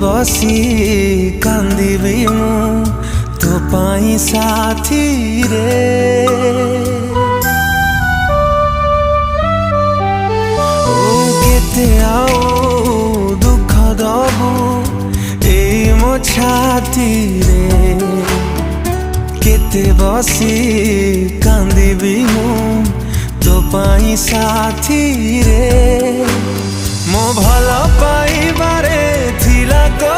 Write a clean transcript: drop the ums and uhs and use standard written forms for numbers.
बसी कांदिबी मु तो पाई साथी रे। केते आओ दुख दबु ए मो छाती रे। केते बसी कांदिबी मु तो पाई साथी रे। मो भल पाइबारे थिला को